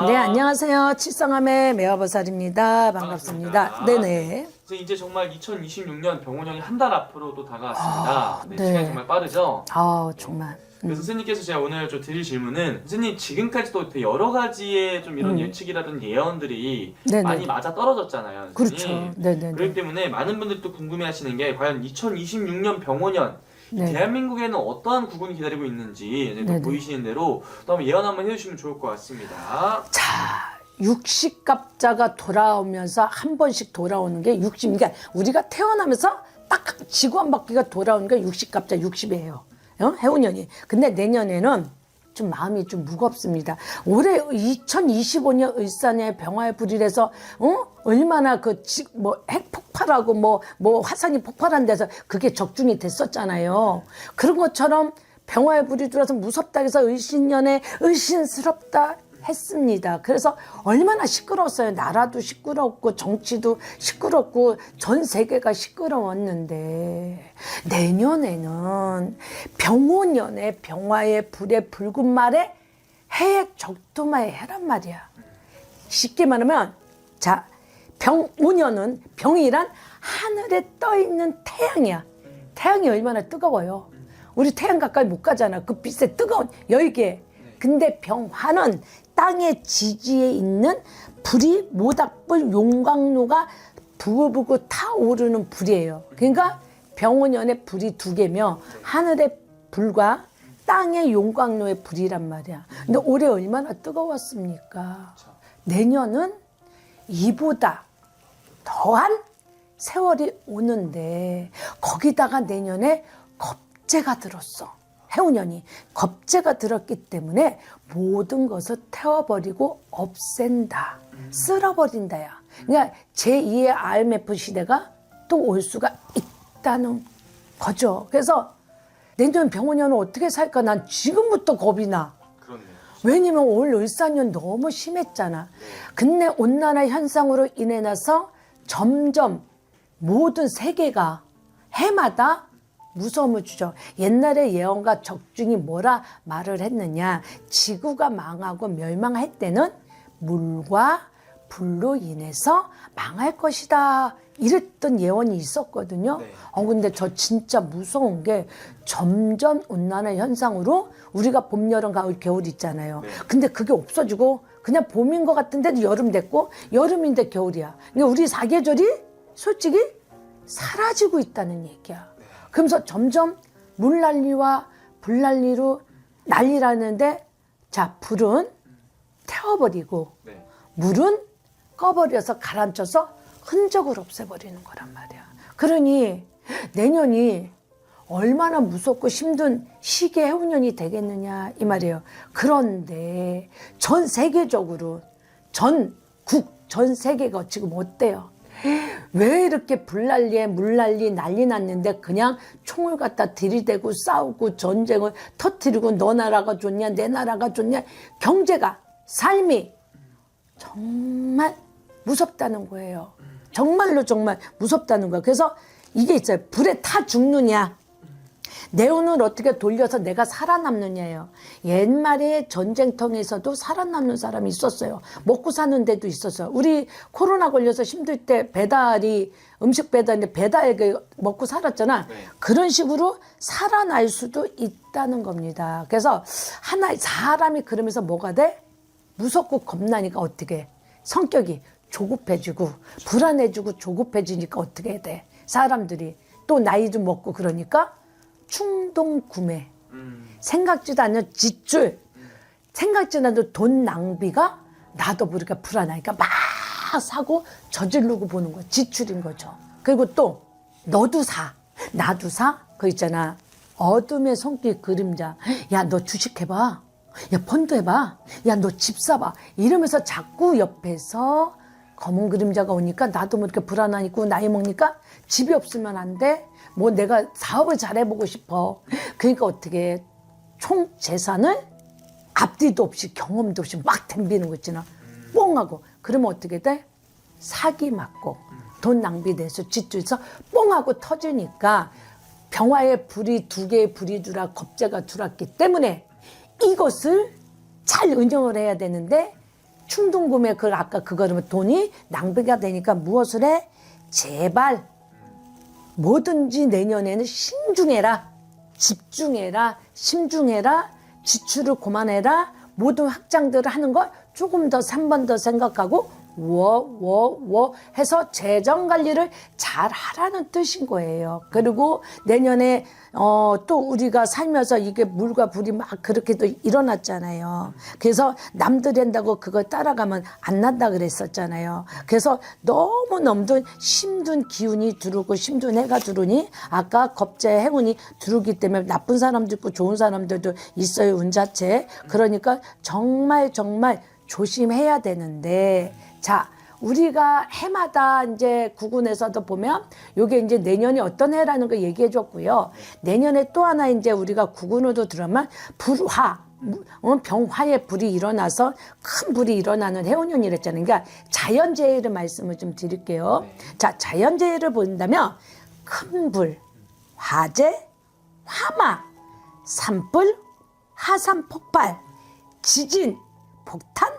네, 안녕하세요. 칠성함의 매화보살입니다. 반갑습니다. 네네. 그래서 이제 정말 2026년 병원형이 한 달 앞으로 또 다가왔습니다. 네, 네. 시간이 정말 빠르죠? 정말. 그래서 선생님께서 제가 오늘 좀 드릴 질문은, 선생님 지금까지도 되게 여러 가지의 좀 이런 예측이라든 예언들이 네네. 많이 맞아 떨어졌잖아요. 그렇죠. 선생님. 네네네. 그렇기 때문에 많은 분들이 또 궁금해하시는 게 과연 2026년 병원년 네. 대한민국에는 어떠한 구군이 기다리고 있는지 이제 또 네네. 보이시는 대로 또 한번 예언 한번 해주시면 좋을 것 같습니다. 자, 60갑자가 돌아오면서 한 번씩 돌아오는 게 60, 그러니까 우리가 태어나면서 딱 지구 한 바퀴가 돌아오는 게 60갑자 60이에요. 해운년이. 근데 내년에는 좀 마음이 좀 무겁습니다. 올해 2025년 을사년에 병화의 불일에서 얼마나 핵 폭발하고 뭐 화산이 폭발한 데서 그게 적중이 됐었잖아요. 그런 것처럼 병화의 불이 들어서 무섭다 해서 을신년에 을신스럽다 했습니다. 그래서 얼마나 시끄러웠어요. 나라도 시끄럽고 정치도 시끄럽고 전 세계가 시끄러웠는데, 내년에는 병오년에 병화의 불의 붉은 말에 해의 적토마의 해란 말이야. 쉽게 말하면, 자, 병오년은 병이란 하늘에 떠 있는 태양이야. 태양이 얼마나 뜨거워요. 우리 태양 가까이 못 가잖아. 그 빛의 뜨거운 열기. 근데 병화는 땅의 지지에 있는 불이 모닥불 용광로가 부글부글 타오르는 불이에요. 그러니까 병오년의 불이 두 개며 하늘의 불과 땅의 용광로의 불이란 말이야. 근데 올해 얼마나 뜨거웠습니까? 내년은 이보다 더한 세월이 오는데, 거기다가 내년에 겁재가 들었어. 해운년이 겁재가 들었기 때문에 모든 것을 태워버리고 없앤다. 쓸어버린다야. 그러니까 제2의 IMF 시대가 또 올 수가 있다는 거죠. 그래서 내년 병원년은 어떻게 살까? 난 지금부터 겁이 나. 그렇네요. 왜냐면 올 을사년 너무 심했잖아. 근데 온난화 현상으로 인해 나서 점점 모든 세계가 해마다 무서움을 주죠. 옛날에 예언가 적중이 뭐라 말을 했느냐. 지구가 망하고 멸망할 때는 물과 불로 인해서 망할 것이다. 이랬던 예언이 있었거든요. 네. 근데 저 진짜 무서운 게 점점 온난화 현상으로 우리가 봄, 여름, 가을, 겨울 있잖아요. 네. 근데 그게 없어지고 그냥 봄인 것 같은데도 여름 됐고 여름인데 겨울이야. 그러니까 우리 사계절이 솔직히 사라지고 있다는 얘기야. 그러면서 점점 물난리와 불난리로 난리라는데, 자, 불은 태워버리고 네. 물은 꺼버려서 가라앉혀서 흔적을 없애버리는 거란 말이야. 그러니 내년이 얼마나 무섭고 힘든 시기의 해운년이 되겠느냐 이 말이에요. 그런데 전 세계적으로 전 세계가 지금 어때요? 왜 이렇게 불난리에 물난리 난리 났는데 그냥 총을 갖다 들이대고 싸우고 전쟁을 터뜨리고 너 나라가 좋냐 내 나라가 좋냐, 경제가 삶이 정말 무섭다는 거예요. 정말로 정말 무섭다는 거야. 그래서 이게 있어요. 불에 타 죽느냐, 내 운을 어떻게 돌려서 내가 살아남느냐예요. 옛말에 전쟁통에서도 살아남는 사람이 있었어요. 먹고 사는 데도 있었어요. 우리 코로나 걸려서 힘들 때 음식 배달인데 배달에 먹고 살았잖아. 네. 그런 식으로 살아날 수도 있다는 겁니다. 그래서 사람이 그러면서 뭐가 돼? 무섭고 겁나니까 어떻게? 성격이 조급해지고 불안해지고 조급해지니까 어떻게 돼? 사람들이 또 나이 좀 먹고 그러니까 충동 구매, 생각지도 않는 지출, 생각지도 않는 돈 낭비가 나도 모르게 불안하니까 막 사고 저지르고 보는 거야. 지출인 거죠. 그리고 또 너도 사, 나도 사. 그거 있잖아. 어둠의 손길 그림자. 야, 너 주식해봐. 야, 펀드 해봐. 야, 너 집 사봐. 이러면서 자꾸 옆에서 검은 그림자가 오니까 나도 모르게 불안하니까 나이 먹니까 집이 없으면 안 돼. 뭐 내가 사업을 잘해보고 싶어. 그러니까 어떻게 총 재산을 앞뒤도 없이 경험도 없이 막 덤비는 거 있잖아. 뽕하고. 그러면 어떻게 돼? 사기 맞고 돈 낭비돼서 지출해서 뽕하고 터지니까 병화의 불이 두 개의 불이 들어와 겁재가 들어왔기 때문에 이것을 잘 운영을 해야 되는데 충동구매 그 아까 그거는 돈이 낭비가 되니까 무엇을 해? 제발 뭐든지 내년에는 신중해라, 집중해라, 심중해라, 지출을 그만해라, 모든 확장들을 하는 걸 조금 더 3번 더 생각하고 해서 재정 관리를 잘 하라는 뜻인 거예요. 그리고 내년에 또 우리가 살면서 이게 물과 불이 막 그렇게 또 일어났잖아요. 그래서 남들이 한다고 그걸 따라가면 안 난다 그랬었잖아요. 그래서 너무너무 힘든 기운이 들어오고 힘든 해가 들어오니 아까 겁재 행운이 들어오기 때문에 나쁜 사람도 있고 좋은 사람들도 있어요. 운 자체. 그러니까 정말 조심해야 되는데, 자, 우리가 해마다 이제 구군에서도 보면 요게 이제 내년이 어떤 해라는 거 얘기해 줬고요. 내년에 또 하나 이제 우리가 구군으로 들어가면 불화, 병화의 불이 일어나서 큰 불이 일어나는 해운년이랬잖아요. 그러니까 자연재해를 말씀을 좀 드릴게요. 자, 자연재해를 본다면 큰 불, 화재, 화마, 산불, 화산 폭발, 지진, 폭탄,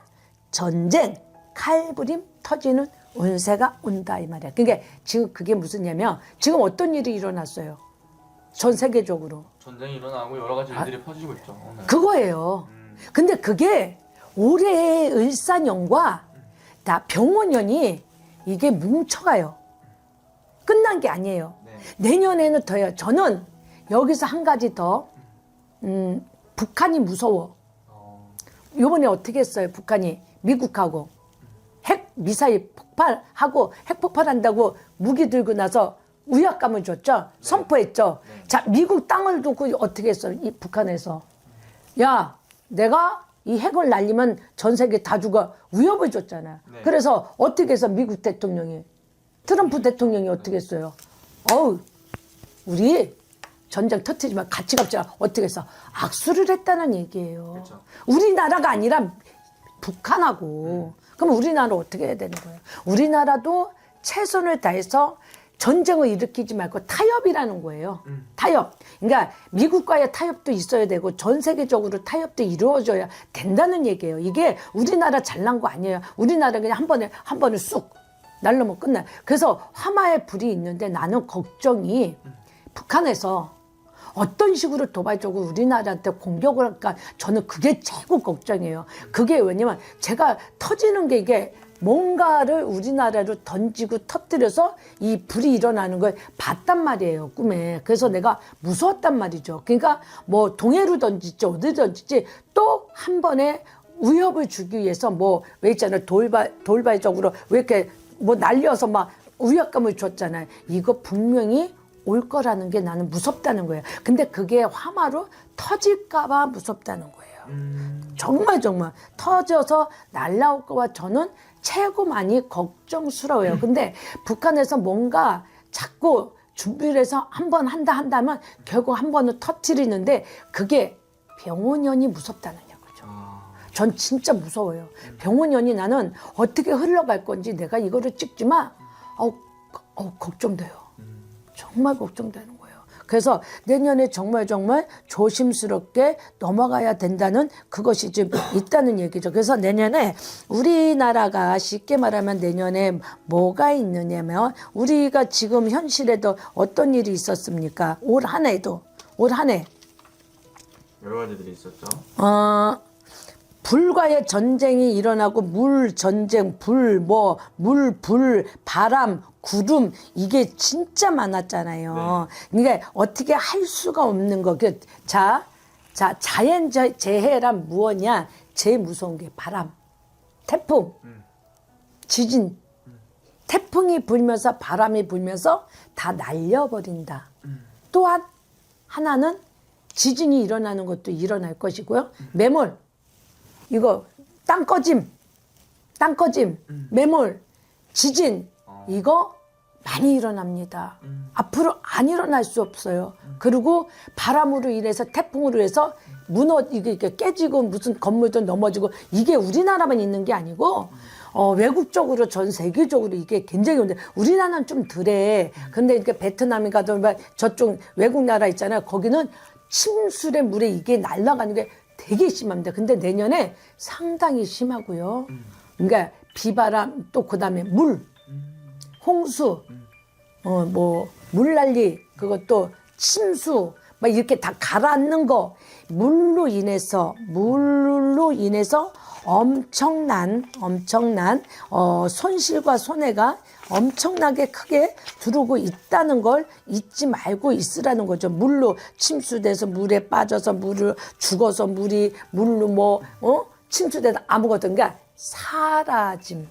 전쟁, 칼부림 터지는 운세가 온다 이 말이야. 그러니까 지금 그게 무슨냐면 지금 어떤 일이 일어났어요. 전 세계적으로. 전쟁이 일어나고 여러 가지 일들이 퍼지고 있죠. 오늘. 그거예요. 근데 그게 올해의 을사년과 다 병원년이 이게 뭉쳐가요. 끝난 게 아니에요. 내년에는 더요. 저는 여기서 한 가지 더 북한이 무서워. 요번에 어떻게 했어요? 북한이 미국하고 핵 미사일 폭발하고 핵 폭발한다고 무기 들고 나서 위압감을 줬죠. 선포했죠. 자, 미국 땅을 두고 어떻게 했어요? 이 북한에서 야, 내가 이 핵을 날리면 전 세계 다 죽어 위협을 줬잖아요. 그래서 어떻게 해서 미국 대통령이 트럼프 대통령이 어떻게 했어요? 어우, 우리 전쟁 터뜨리지만 같이 갑시다. 어떻게 해서 악수를 했다는 얘기예요. 그렇죠. 우리나라가 아니라 북한하고. 그럼 우리나라 어떻게 해야 되는 거예요? 우리나라도 최선을 다해서 전쟁을 일으키지 말고 타협이라는 거예요. 타협. 그러니까 미국과의 타협도 있어야 되고 전 세계적으로 타협도 이루어져야 된다는 얘기예요. 이게 우리나라 잘난 거 아니에요. 우리나라 그냥 한 번에 쑥 날르면 끝나요. 그래서 화마의 불이 있는데 나는 걱정이 북한에서 어떤 식으로 도발적으로 우리나라한테 공격을 할까, 저는 그게 최고 걱정이에요. 그게 왜냐면 제가 터지는 게 이게 뭔가를 우리나라로 던지고 터뜨려서 이 불이 일어나는 걸 봤단 말이에요, 꿈에. 그래서 내가 무서웠단 말이죠. 그러니까 뭐 동해로 던질지 어디 던질지 또 한 번에 위협을 주기 위해서 뭐 왜 있잖아요, 돌발적으로 왜 이렇게 뭐 날려서 막 위협감을 줬잖아요. 이거 분명히 올 거라는 게 나는 무섭다는 거예요. 근데 그게 화마로 터질까봐 무섭다는 거예요. 정말 터져서 날라올 거와 저는 최고 많이 걱정스러워요. 근데 북한에서 뭔가 자꾸 준비를 해서 한 번 한다면 결국 한 번은 터뜨리는데 그게 병원년이 무섭다는 거죠. 전 진짜 무서워요. 병원년이 나는 어떻게 흘러갈 건지 내가 이거를 찍지만 걱정돼요. 정말 걱정되는 거예요. 그래서 내년에 정말 조심스럽게 넘어가야 된다는 그것이 좀 있다는 얘기죠. 그래서 내년에 우리나라가 쉽게 말하면 내년에 뭐가 있느냐면 우리가 지금 현실에도 어떤 일이 있었습니까? 올 한 해 여러 가지들이 있었죠. 불과의 전쟁이 일어나고 물 전쟁, 불, 바람, 구름 이게 진짜 많았잖아요. 그러니까 어떻게 할 수가 없는 거. 자, 자연재해란 무엇이냐? 제일 무서운 게 바람, 태풍, 지진. 태풍이 불면서 바람이 불면서 다 날려버린다. 또한 하나는 지진이 일어나는 것도 일어날 것이고요. 매몰. 이거 땅 꺼짐, 매몰, 지진 이거 많이 일어납니다. 앞으로 안 일어날 수 없어요. 그리고 바람으로 인해서 태풍으로 해서 이게 깨지고 무슨 건물도 넘어지고 이게 우리나라만 있는 게 아니고 외국적으로 전 세계적으로 이게 굉장히 근데 우리나라는 좀 덜해. 근데 이렇게 베트남이 가든 저쪽 외국 나라 있잖아요. 거기는 침술의 물에 이게 날아가는 게 되게 심합니다. 근데 내년에 상당히 심하고요. 그러니까 비바람 또 그다음에 물, 홍수, 뭐 물난리, 그것도 침수, 막 이렇게 다 가라앉는 거, 물로 인해서 엄청난 손실과 손해가 엄청나게 크게 들어오고 있다는 걸 잊지 말고 있으라는 거죠. 물로 침수돼서 물에 빠져서 물을 죽어서 물로 침수돼서 아무것도, 그러니까 사라짐.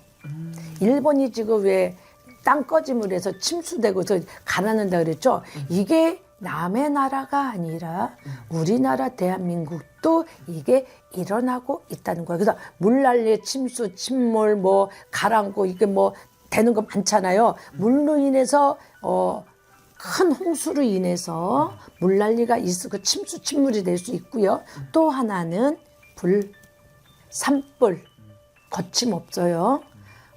일본이 지금 왜 땅꺼짐을 해서 침수되고 가라앉는다 그랬죠. 이게 남의 나라가 아니라 우리나라 대한민국도 이게 일어나고 있다는 거예요. 그래서 물난리, 침수, 침몰, 뭐 가라앉고 이게 뭐 되는 거 많잖아요. 물로 인해서 큰 홍수로 인해서 물난리가 있고 침수, 침물이 될 수 있고요. 또 하나는 산불, 거침없어요.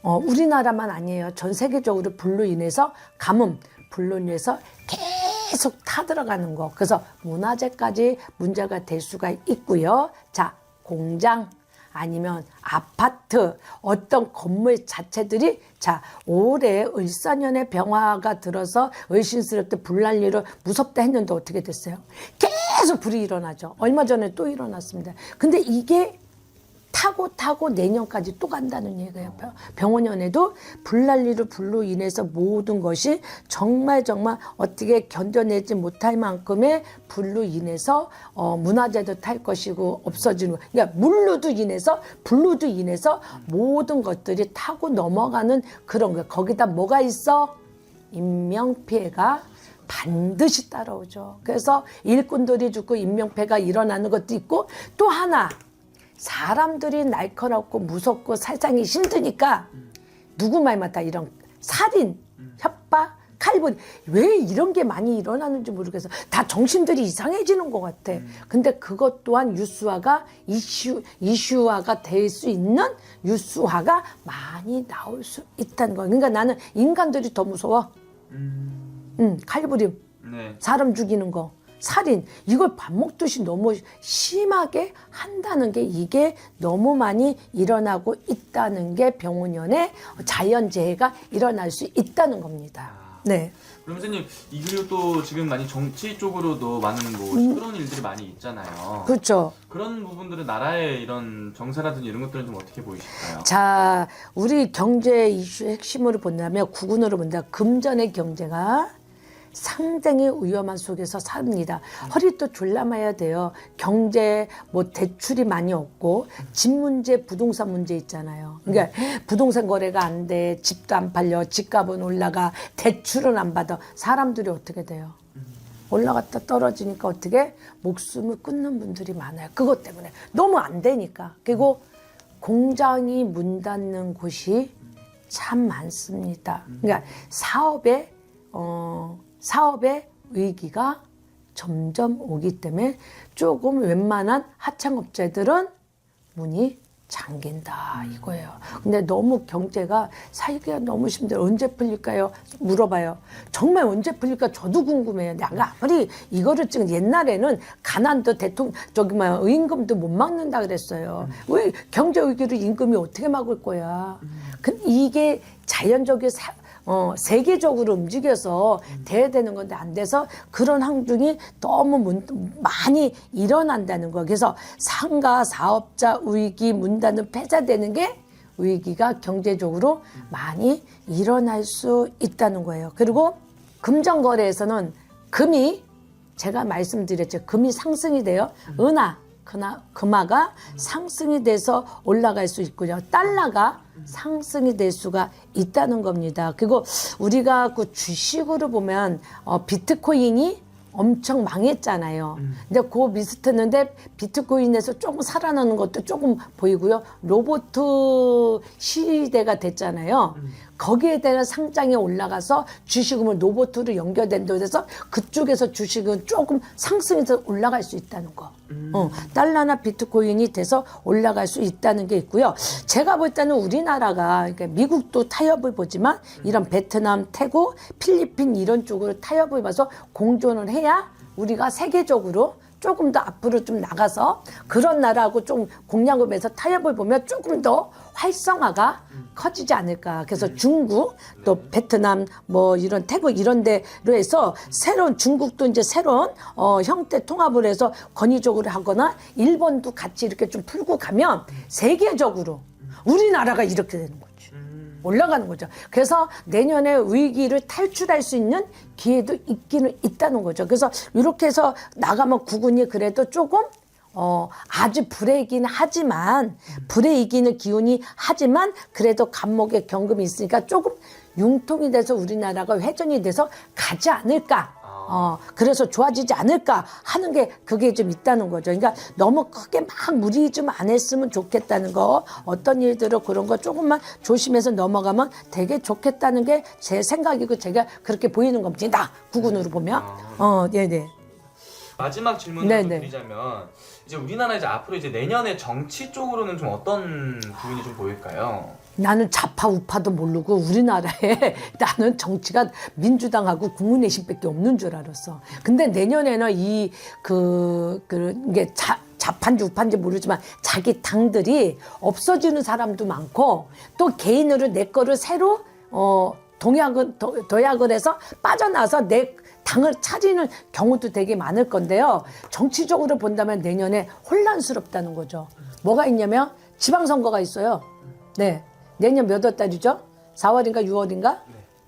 우리나라만 아니에요. 전 세계적으로 불로 인해서 가뭄, 불로 인해서 계속 타들어가는 거. 그래서 문화재까지 문제가 될 수가 있고요. 자, 공장 아니면 아파트, 어떤 건물 자체들이 올해 을사년에 병화가 들어서 을신스럽게 불난리로 무섭다 했는데 어떻게 됐어요? 계속 불이 일어나죠. 얼마 전에 또 일어났습니다. 근데 이게 타고 내년까지 또 간다는 얘기예요. 병원연에도 불난리로 불로 인해서 모든 것이 정말 어떻게 견뎌내지 못할 만큼의 불로 인해서 문화재도 탈 것이고 없어지는 거. 그러니까 물로도 인해서 불로도 인해서 모든 것들이 타고 넘어가는 그런 거예요. 거기다 뭐가 있어? 인명피해가 반드시 따라오죠. 그래서 일꾼들이 죽고 인명피해가 일어나는 것도 있고, 또 하나 사람들이 날카롭고 무섭고 세상이 힘드니까 누구 말마다 이런 살인, 협박, 칼부림, 왜 이런 게 많이 일어나는지 모르겠어. 다 정신들이 이상해지는 것 같아. 근데 그것 또한 뉴스화가 이슈화가 될 수 있는 뉴스화가 많이 나올 수 있다는 거야. 그러니까 나는 인간들이 더 무서워. 칼부림, 네. 사람 죽이는 거, 살인, 이걸 밥 먹듯이 너무 심하게 한다는 게, 이게 너무 많이 일어나고 있다는 게 병원연에 자연재해가 일어날 수 있다는 겁니다. 네. 그럼 선생님, 그리고 또 지금 많이 정치 쪽으로도 많은 시끄러운 일들이 많이 있잖아요. 그렇죠. 그런 부분들은 나라의 이런 정세라든지 이런 것들은 좀 어떻게 보이실까요? 자, 우리 경제 이슈의 핵심으로 본다면, 구군으로 본다면 금전의 경제가 상당히 위험한 속에서 삽니다. 허리도 졸라매야 돼요. 경제, 대출이 많이 없고, 집 문제, 부동산 문제 있잖아요. 그러니까 부동산 거래가 안 돼, 집도 안 팔려, 집값은 올라가, 대출은 안 받아. 사람들이 어떻게 돼요? 올라갔다 떨어지니까 어떻게 목숨을 끊는 분들이 많아요. 그것 때문에 너무 안 되니까. 그리고 공장이 문 닫는 곳이 참 많습니다. 그러니까 사업의 위기가 점점 오기 때문에 조금 웬만한 하청업체들은 문이 잠긴다 이거예요. 근데 너무 경제가 살기가 너무 힘들어요. 언제 풀릴까요? 물어봐요. 정말 언제 풀릴까 저도 궁금해요. 내가 아무리 이거를 지금 옛날에는 가난도 임금도 못 막는다 그랬어요. 왜 경제 위기를 임금이 어떻게 막을 거야? 이게 자연적인 세계적으로 움직여서 돼야 되는 건데 안 돼서 그런 항중이 너무 많이 일어난다는 거예요. 그래서 상가, 사업자 위기, 문 닫는 폐쇄되는 게 위기가 경제적으로 많이 일어날 수 있다는 거예요. 그리고 금전거래에서는 금이, 제가 말씀드렸죠. 금이 상승이 돼요. 금화가 상승이 돼서 올라갈 수 있고요. 달러가 상승이 될 수가 있다는 겁니다. 그리고 우리가 그 주식으로 보면 비트코인이 엄청 망했잖아요. 근데 그거 비슷했는데 비트코인에서 조금 살아나는 것도 조금 보이고요. 로봇 시대가 됐잖아요. 거기에 대한 상장에 올라가서 주식은 로봇으로 연결된다고 해서 그쪽에서 주식은 조금 상승해서 올라갈 수 있다는 거. 달러나 비트코인이 돼서 올라갈 수 있다는 게 있고요. 제가 볼 때는 우리나라가, 그러니까 미국도 타협을 보지만 이런 베트남, 태국, 필리핀 이런 쪽으로 타협을 봐서 공존을 해야 우리가 세계적으로 조금 더 앞으로 좀 나가서 그런 나라하고 좀 공략을 해서 타협을 보면 조금 더 활성화가 커지지 않을까. 그래서 중국 또 베트남 뭐 이런 태국 이런 데로 해서 새로운 중국도 이제 새로운 형태 통합을 해서 권위적으로 하거나 일본도 같이 이렇게 좀 풀고 가면 세계적으로 우리나라가 이렇게 되는 거지. 올라가는 거죠. 그래서 내년에 위기를 탈출할 수 있는 기회도 있기는 있다는 거죠. 그래서 이렇게 해서 나가면 국군이 그래도 조금 아주 불행이긴 하지만 불행이기는 기운이 하지만 그래도 감목에 경금이 있으니까 조금 융통이 돼서 우리나라가 회전이 돼서 가지 않을까. 그래서 좋아지지 않을까 하는 게 그게 좀 있다는 거죠. 그러니까 너무 크게 막 무리 좀 안 했으면 좋겠다는 거, 어떤 일들을 그런 거 조금만 조심해서 넘어가면 되게 좋겠다는 게 제 생각이고 제가 그렇게 보이는 겁니다. 국군으로 보면. 네네. 마지막 질문을 네네. 좀 드리자면 이제 우리나라 이제 앞으로 이제 내년에 정치 쪽으로는 좀 어떤 부분이 좀 보일까요? 나는 좌파 우파도 모르고 우리나라에 나는 정치가 민주당하고 국민의힘밖에 없는 줄 알았어. 근데 내년에는 이게 좌파인지 우파인지 모르지만 자기 당들이 없어지는 사람도 많고 또 개인으로 내 거를 새로 도약을 해서 빠져나서 내 당을 차지는 경우도 되게 많을 건데요. 정치적으로 본다면 내년에 혼란스럽다는 거죠. 뭐가 있냐면 지방선거가 있어요. 네. 내년 몇 월 달이죠? 4월인가 6월인가?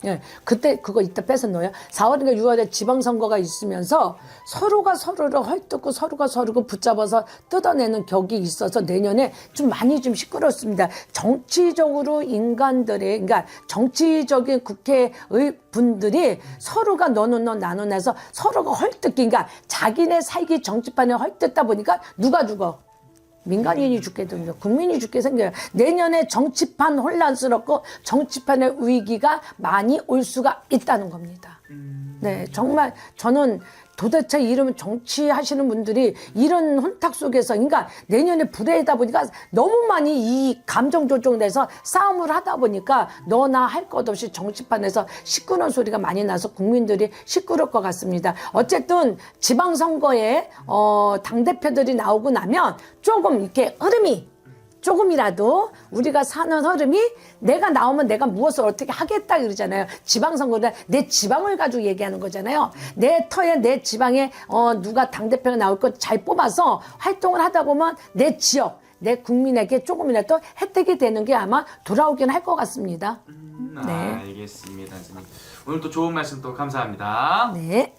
네. 그때 그거 이따 뺏어 넣어요. 4월인가 6월에 지방선거가 있으면서 서로가 서로를 헐뜯고 서로가 서로를 붙잡아서 뜯어내는 격이 있어서 내년에 좀 많이 좀 시끄럽습니다. 정치적으로 인간들의, 그러니까 정치적인 국회의 분들이 서로가 너는 너 나는 해서 서로가 헐뜯기, 그러니까 자기네 살기 정치판에 헐뜯다 보니까 누가 죽어? 민간인이 죽게 됩니다. 국민이 죽게 생겨요. 내년에 정치판 혼란스럽고 정치판의 위기가 많이 올 수가 있다는 겁니다. 네, 정말 저는 도대체 이러면 정치하시는 분들이 이런 혼탁 속에서, 그러니까 내년에 불해다 보니까 너무 많이 이 감정 조정돼서 싸움을 하다 보니까 너나 할 것 없이 정치판에서 시끄러운 소리가 많이 나서 국민들이 시끄러울 것 같습니다. 어쨌든 지방선거에 당대표들이 나오고 나면 조금 이렇게 흐름이 조금이라도 우리가 사는 흐름이 내가 나오면 내가 무엇을 어떻게 하겠다 그러잖아요. 지방선거는 내 지방을 가지고 얘기하는 거잖아요. 내 터에 내 지방에 누가 당대표가 나올 것 잘 뽑아서 활동을 하다 보면 내 지역, 내 국민에게 조금이라도 혜택이 되는 게 아마 돌아오긴 할 것 같습니다. 네. 알겠습니다. 선생님. 오늘 또 좋은 말씀 또 감사합니다. 네.